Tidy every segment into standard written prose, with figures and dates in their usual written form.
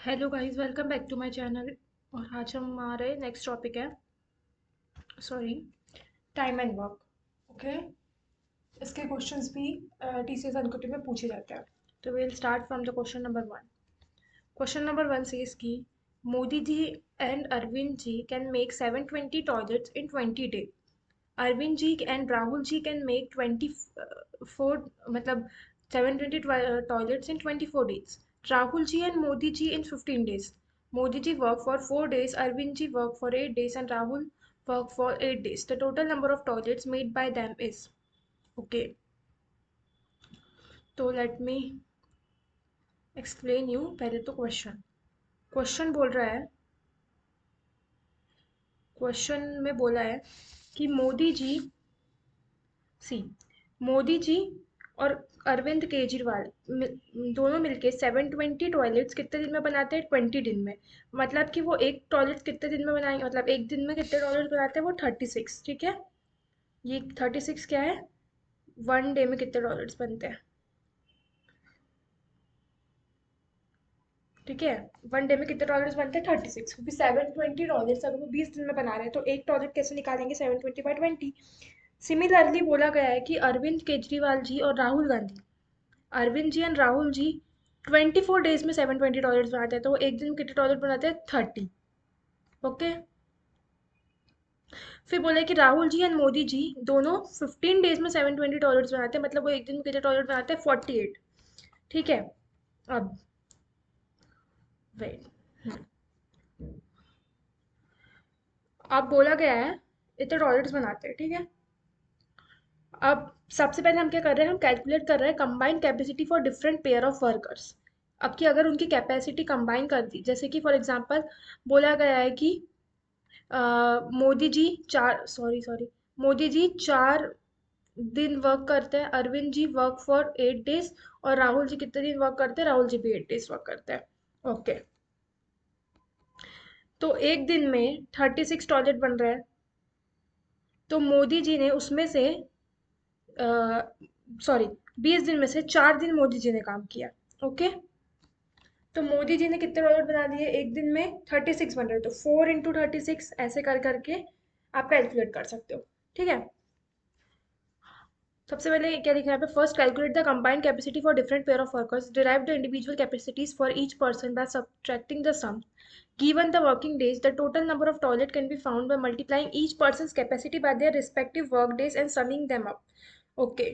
Hello guys, welcome back to my channel. और आज हम हमारे नेक्स्ट टॉपिक है, sorry, time and work. Okay, इसके क्वेश्चंस भी टीसीएस एनक्यूटी में पूछे जाते हैं। तो will start from the question number one. Question number one says कि Modi ji and Arvind ji can make 720 toilets in 20 days. Arvind ji and Rahul ji can make 24 मतलब 720 toilets in 24 days. Rahul ji and Modi ji in 15 days. Modi ji work for 4 days, Arvind ji work for 8 days and Rahul work for 8 days. The total number of toilets made by them is, okay, तो let me explain you पहले तो question बोल रहा है, question में बोला है कि मोदी जी, सी, मोदी जी और अरविंद केजरीवाल दोनों मिलके 720 टॉयलेट्स कितने दिन में बनाते हैं? 20 दिन में। मतलब कि वो एक टॉयलेट कितने दिन में बनाएंगे, मतलब एक दिन में कितने टॉयलेट बनाते हैं? वो 36। ठीक है, ये 36 क्या है? वन डे में कितने टॉयलेट्स बनते हैं? ठीक है, वन डे में कितने टॉयलेट्स बनते हैं? 36, क्योंकि 720 टॉयलेट्स अगर वो 20 दिन में बना रहे हैं तो एक टॉयलेट कैसे निकालेंगे? 720/20। सिमिलरली बोला गया है कि अरविंद केजरीवाल जी और Rahul Gandhi, Arvind ji and Rahul ji 24 days में 720 टॉयलेट्स बनाते हैं, तो वो एक दिन में कितने टॉयलेट बनाते हैं? 30। ओके, फिर बोले कि राहुल जी एंड मोदी जी दोनों 15 डेज में 720 टॉयलेट्स बनाते हैं, मतलब वो एक दिन में कितने टॉयलेट बनाते हैं? 48। ठीक है, अब वेट, अब बोला गया है इतने टॉयलेट्स बनाते हैं। ठीक है, अब सबसे पहले हम क्या कर रहे हैं? हम कैलकुलेट कर रहे हैं combined capacity for different pair of workers. अब कि अगर उनकी कैपेसिटी कंबाइन कर दी, जैसे कि फॉर एग्जांपल बोला गया है कि मोदी जी चार, सॉरी सॉरी, मोदी जी 4 दिन वर्क करते हैं, Arvind ji work for 8 days, और राहुल जी कितने दिन वर्क करते हैं? राहुल जी भी 8 डेज वर्क करते हैं। ओके, तो एक दिन में 36 टॉयलेट बन रहा है, तो मोदी जी ने उसमें से, सॉरी, 20 दिन में से 4 दिन मोदी जी ने काम किया। ओके, तो मोदी जी ने कितने टॉयलेट बना दिए? एक दिन में 36 बन रहे, तो 4 × 36 ऐसे कर करके आप कैलकुलेट कर सकते हो। ठीक है, सबसे पहले क्या लिखा है यहाँ पे? First calculate the combined capacity for different pair of workers, derive the individual capacities for each person by subtracting the sum, given the working days, the total number of toilet can be found by multiplying each person's capacity by their respective work days and summing them up. Okay,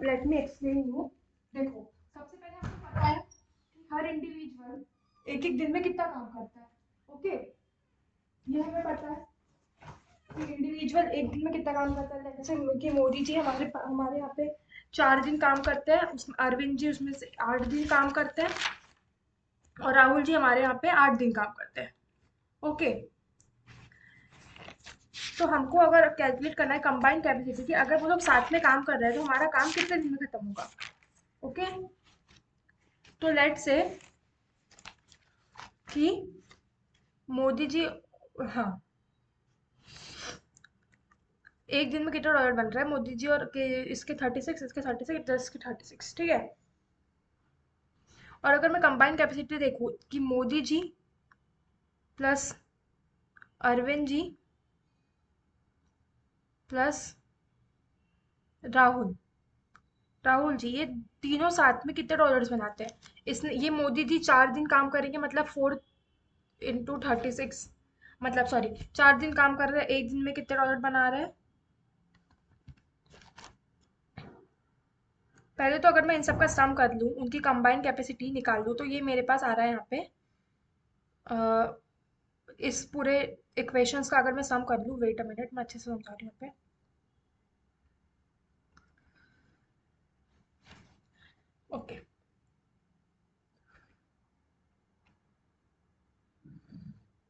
let me explain you. देखो, सबसे पहले आपको पता है कि हर individual एक एक दिन में कितना काम करता है। ओके, ये हमें पता है कि इंडिविजुअल एक दिन में कितना काम करता है। जैसे कि मोदी जी हमारे यहाँ पे 4 दिन काम करते हैं, उसमें अरविंद जी उसमें से 8 दिन काम करते हैं, और राहुल जी हमारे यहाँ पे 8 दिन काम करते हैं। ओके, तो हमको अगर कैलकुलेट करना है कंबाइंड कैपेसिटी की, अगर वो लोग साथ में काम कर रहे हैं तो हमारा काम कितने दिन में खत्म होगा? ओके, तो लेट से कि मोदी जी, हाँ, एक दिन में कितना डॉलर बन रहा है? मोदी जी और के इसके 36, इसके 36, 10 के 36। ठीक है, और अगर मैं कंबाइंड कैपेसिटी देखूँ कि मोदी जी प्लस अरविंद जी प्लस राहुल राहुल जी, ये तीनों साथ में कितने डॉलर्स बनाते हैं? इसने, ये मोदी जी 4 दिन काम करेंगे, मतलब 4 × 36, मतलब सॉरी, 4 दिन काम कर रहे हैं, एक दिन में कितने डॉलर बना रहे हैं? पहले तो अगर मैं इन सब का सम कर लूँ, उनकी कंबाइंड कैपेसिटी निकाल लूँ, तो ये मेरे पास आ रहा है यहाँ पे, अ, इस पूरे इक्वेशंस का अगर मैं सम कर लूँ, वेट अ मिनट, मैं अच्छे से समझा रही हूँ यहाँ पे। ओके,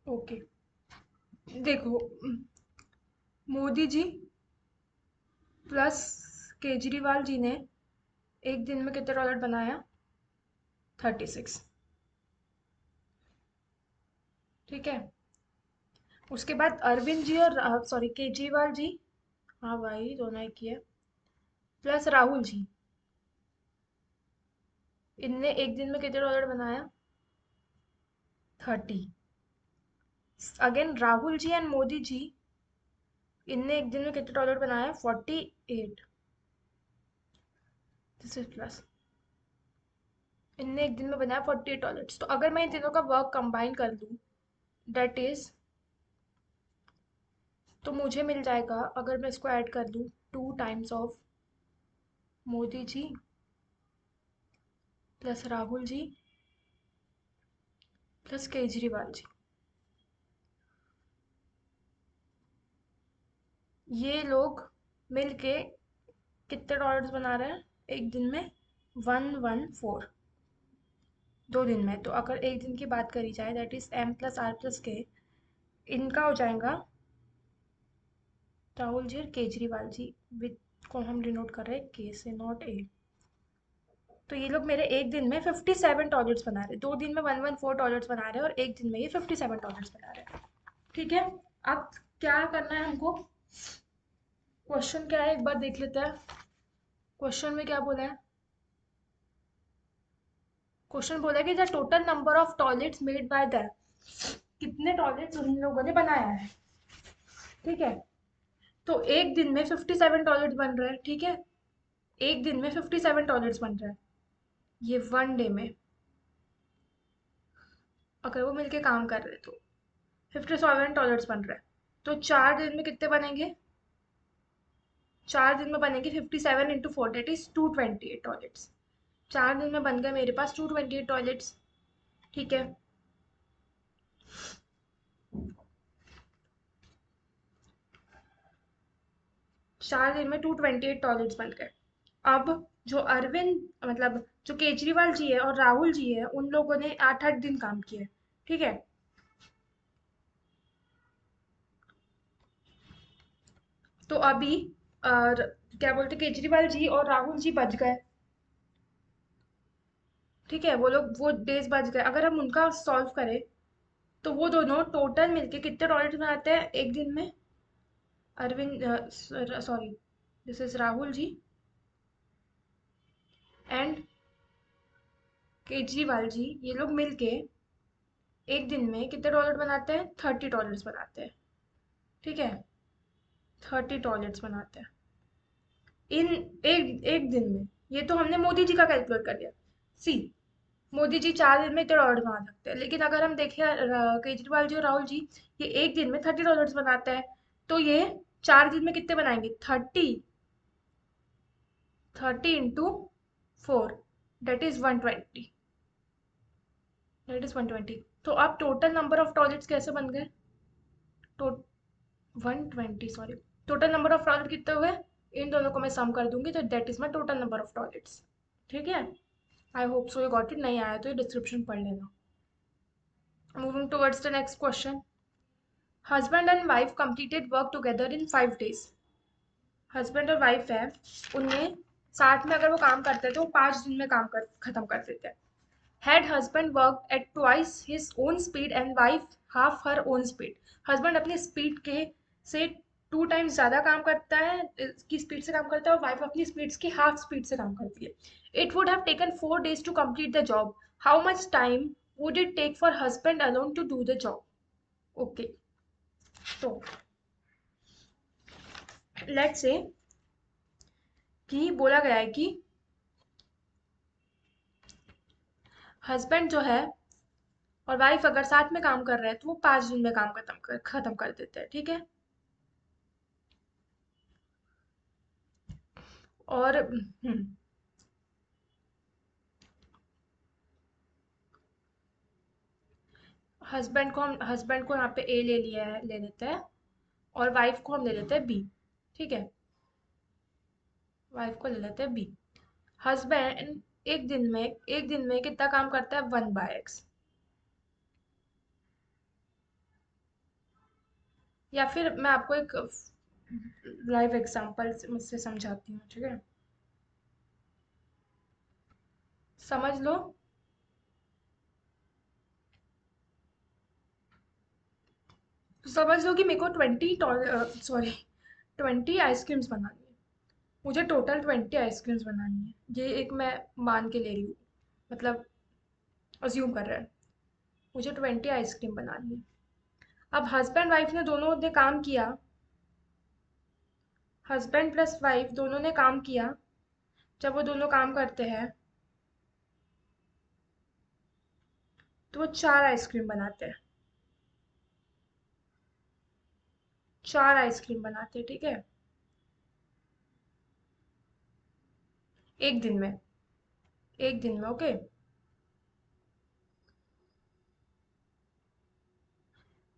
ओके, देखो, मोदी जी प्लस केजरीवाल जी ने एक दिन में कितने डॉलर बनाया? 36। ठीक है, उसके बाद अरविंद जी और सॉरी केजरीवाल जी, हाँ भाई दोनों एक ही है, प्लस राहुल जी, इनने एक दिन में कितने डॉलर बनाया? 30। अगेन राहुल जी एंड मोदी जी, इनने एक दिन में कितने टॉयलेट बनाए? 48। दिस इज प्लस, इनने एक दिन में बनाया 48 टॉयलेट्स। तो अगर मैं इन तीनों का वर्क कंबाइन कर लूँ, दैट इज, तो मुझे मिल जाएगा, अगर मैं इसको ऐड कर दूँ, 2 times of Modi ji plus Rahul ji plus Kejriwal ji. ये लोग मिलके कितने टॉयलेट्स बना रहे हैं एक दिन में? 114, 2 दिन में। तो अगर एक दिन की बात करी जाए, दैट इज M+R+K, इनका हो जाएगा राहुल जी और केजरीवाल जी, विद को हम डिनोट कर रहे हैं के से, नॉट ए। तो ये लोग मेरे एक दिन में 57 टॉयलेट्स बना रहे हैं। 2 दिन में 114 टॉयलेट्स बना रहे हैं और एक दिन में ये 57 टॉयलेट्स बना रहे हैं। ठीक है, अब क्या करना है हमको? क्वेश्चन क्या है एक बार देख लेते हैं। क्वेश्चन में क्या बोला है? क्वेश्चन बोला है कि the total number of toilets made by the, कितने टॉयलेट्स उन लोगों ने बनाया है। ठीक है, तो एक दिन में 57 टॉयलेट्स बन रहे हैं। ठीक है, एक दिन में 57 टॉयलेट्स बन रहे हैं। ये 1 डे में अगर वो मिलके काम कर रहे हैं तो 57 टॉयलेट्स बन रहे हैं। तो 4 दिन में कितने बनेंगे? 4 दिन में बनेंगे 57 × 4, डेट इज 228 टॉयलेट्स। 4 दिन में बन गए मेरे पास 228 टॉयलेट्स। ठीक है, 4 दिन में 228 टॉयलेट्स बन गए। अब जो अरविंद, मतलब जो केजरीवाल जी है और राहुल जी है, उन लोगों ने 8-8 दिन काम किया। ठीक है, तो अभी क्या बोलते, केजरीवाल जी और राहुल जी बच गए। ठीक है, वो लोग वो डेज बच गए। अगर हम उनका सॉल्व करें तो वो दोनों टोटल मिलके कितने टॉयलेट बनाते हैं एक दिन में? Arvind, sorry, this is Rahul ji and Kejriwal ji, ये लोग मिलके एक दिन में कितने टॉयलेट बनाते हैं? 30 टॉयलेट्स बनाते हैं। ठीक है, 30 टॉयलेट्स बनाते हैं इन एक एक दिन में। ये तो हमने मोदी जी का कैलकुलेट कर लिया। सी, मोदी जी 4 दिन में इतने टॉयलेट बना सकते हैं, लेकिन अगर हम देखें केजरीवाल जी और राहुल जी, ये एक दिन में 30 टॉयलेट्स बनाते हैं। तो ये 4 दिन में कितने बनाएंगे? 30 × 4, डेट इज 120। Date is 120। तो अब टोटल नंबर ऑफ टॉयलेट्स कैसे बन गए? तो 120, sorry, total number of toilet कितने हुए? इन दोनों को मैं सम कर दूंगी तो that is my total number of toilets. ठीक है, I hope so you got it. नहीं आया तो ये डिस्क्रिप्शन पढ़ लेना। Moving towards the next question. Husband and wife completed work together in 5 days। Husband और वाइफ है, उनमें साथ में अगर वो काम करते हैं तो वो 5 दिन में काम कर खत्म कर देते हैं। Had husband worked at twice his own speed and wife half her own speed। Husband अपनी स्पीड के से 2 टाइम्स ज़्यादा काम करता है, की स्पीड से काम करता है, और वाइफ अपनी स्पीड की हाफ स्पीड से काम करती है। It would have taken 4 days to complete the job. How much time would it take for husband alone to do the job? Okay, तो लेट्स से कि बोला गया है कि हस्बैंड जो है और वाइफ अगर साथ में काम कर रहे हैं तो वो 5 दिन में काम खत्म कर देते हैं। ठीक है, और हस्बैंड को यहाँ पे ए ले लिया है, ले लेते हैं, और वाइफ को हम ले लेते हैं बी। ठीक है, वाइफ को ले लेते हैं बी। हस्बैंड एक दिन में कितना काम करता है? 1/x। या फिर मैं आपको एक लाइव एग्जांपल से समझाती हूँ। ठीक है, समझ लो। समझ लो कि मेरे को 20 आइसक्रीम्स बनानी है। मुझे टोटल 20 आइसक्रीम्स बनानी है, ये एक मैं मान के ले रही हूँ, मतलब अज्यूम कर रहे हैं। मुझे 20 आइसक्रीम बनानी है। अब हस्बैंड वाइफ ने दोनों ने काम किया, हस्बैंड प्लस वाइफ दोनों ने काम किया। जब वो दोनों काम करते हैं तो वो 4 आइसक्रीम बनाते हैं, 4 आइसक्रीम बनाते हैं, ठीक है, एक दिन में, एक दिन में, ओके।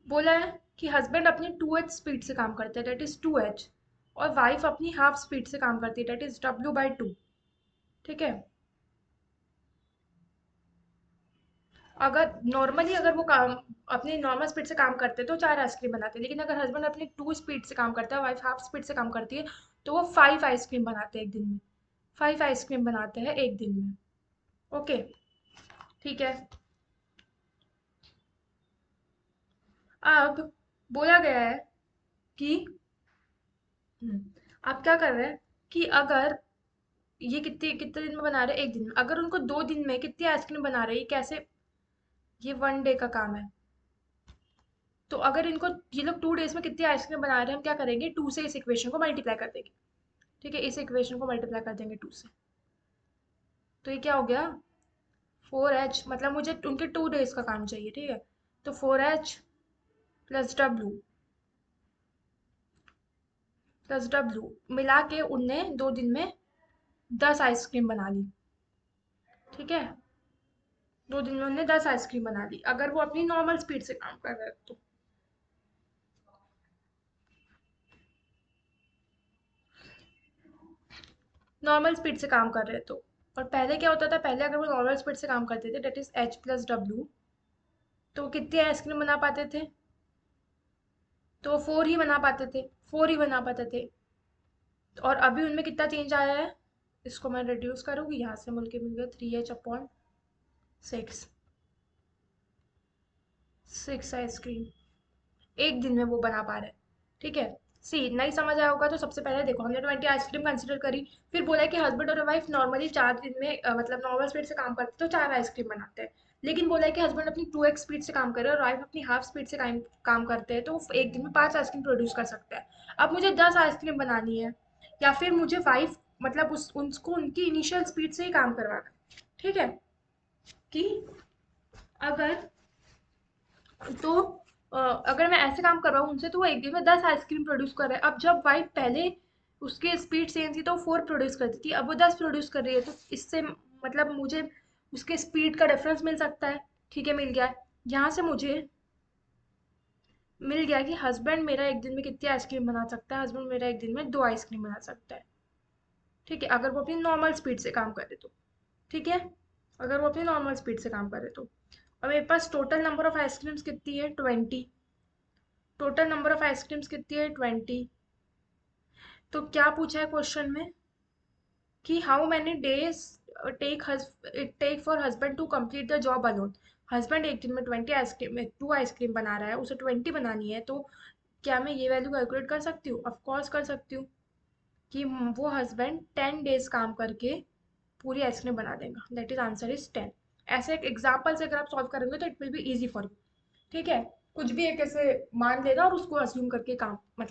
बोला है कि हस्बैंड अपनी 2h स्पीड से काम करते हैं, दैट इज 2h, और वाइफ अपनी हाफ स्पीड से काम करती है, दैट इज W/2, ठीक है। अगर नॉर्मली अगर वो काम अपनी नॉर्मल स्पीड से काम करते तो 4 आइसक्रीम बनाते, लेकिन अगर हस्बैंड अपनी 2 स्पीड से काम करता है, वाइफ हाफ स्पीड से काम करती है, तो वो 5 आइसक्रीम बनाते हैं एक दिन में, 5 आइसक्रीम बनाते हैं एक दिन में, ओके, ठीक है। अब बोला गया है कि आप क्या कर रहे हैं कि अगर ये कितने कितने दिन में बना रहे हैं, एक दिन में, अगर उनको 2 दिन में कितनी आइसक्रीम बना रहे हैं, ये कैसे, ये 1 डे का काम है। तो अगर इनको ये लोग 2 डेज में कितनी आइसक्रीम बना रहे हैं, हम क्या करेंगे, 2 से इस इक्वेशन को मल्टीप्लाई कर देंगे, ठीक है, इस इक्वेशन को मल्टीप्लाई कर देंगे 2 से। तो ये क्या हो गया, 4h, मतलब मुझे उनके 2 डेज का काम चाहिए, ठीक है। तो 4h प्लस डब्लू मिला के उनने 2 दिन में 10 आइसक्रीम बना ली, ठीक है। 2 दिन में उन्होंने 10 आइसक्रीम बना ली, अगर वो अपनी नॉर्मल स्पीड से काम कर रहे हैं तो। नॉर्मल स्पीड से काम कर रहे हैं तो। और पहले क्या होता था, पहले अगर वो नॉर्मल स्पीड से काम करते थे, डेट इज H+W, तो वो कितनी आइसक्रीम बना पाते थे, तो वो 4 ही बना पाते थे, 4 ही बना पाते थे। और अभी उनमें कितना चेंज आया है, इसको मैं रिड्यूस करूँगी, यहाँ से मिल गया 3H/6, 6 आइसक्रीम एक दिन में वो बना पा रहे हैं, ठीक है। सी नहीं समझ आया होगा तो सबसे पहले देखो, हमने 20 आइसक्रीम कंसिडर करी, फिर बोला है कि हस्बैंड और वाइफ नॉर्मली 4 दिन में मतलब नॉर्मल स्पीड से काम करते तो 4 आइसक्रीम बनाते हैं, लेकिन बोला है कि हस्बैंड अपनी 2x स्पीड से काम करे और वाइफ अपनी हाफ स्पीड से काम करते हैं, तो वो एक दिन में 5 आइसक्रीम प्रोड्यूस कर सकते हैं। अब मुझे 10 आइसक्रीम बनानी है, या फिर मुझे वाइफ मतलब उनको उनकी इनिशियल स्पीड से ही काम करवाना है, ठीक है, कि अगर तो अगर मैं ऐसे काम करवाऊँ उनसे तो वो एक दिन में 10 आइसक्रीम प्रोड्यूस कर रहे हैं। अब जब वाइफ पहले उसकी स्पीड सेम थी तो वो 4 प्रोड्यूस करती थी, अब वो 10 प्रोड्यूस कर रही है, तो इससे मतलब मुझे उसके स्पीड का डिफरेंस मिल सकता है, ठीक है, मिल गया है। यहाँ से मुझे मिल गया कि हस्बैंड मेरा एक दिन में कितनी आइसक्रीम बना सकता है, हस्बैंड मेरा एक दिन में 2 आइसक्रीम बना सकता है, ठीक है, अगर वो अपनी नॉर्मल स्पीड से काम करे तो, ठीक है, अगर वो अपनी नॉर्मल स्पीड से काम करे तो। और मेरे पास टोटल नंबर ऑफ आइसक्रीम्स कितनी है, 20, टोटल नंबर ऑफ आइसक्रीम्स कितनी है, 20। तो क्या पूछा है क्वेश्चन में कि how many days take it take for husband to complete the job alone. Husband एक दिन में 20 आइसक्रीम में 2 आइसक्रीम बना रहा है, उसे 20 बनानी है, तो क्या मैं ये वैल्यू कैलकुलेट कर सकती हूँ, ऑफ कोर्स कर सकती हूँ, कि वो हस्बैंड 10 डेज काम करके पूरी आइसक्रीम बना देगा, दैट इज आंसर इज 10। ऐसे एक एग्जाम्पल से अगर आप सॉल्व करेंगे तो it will be easy for you, ठीक है। कुछ भी एक ऐसे मान लेना और उसको अज्यूम करके काम मतलब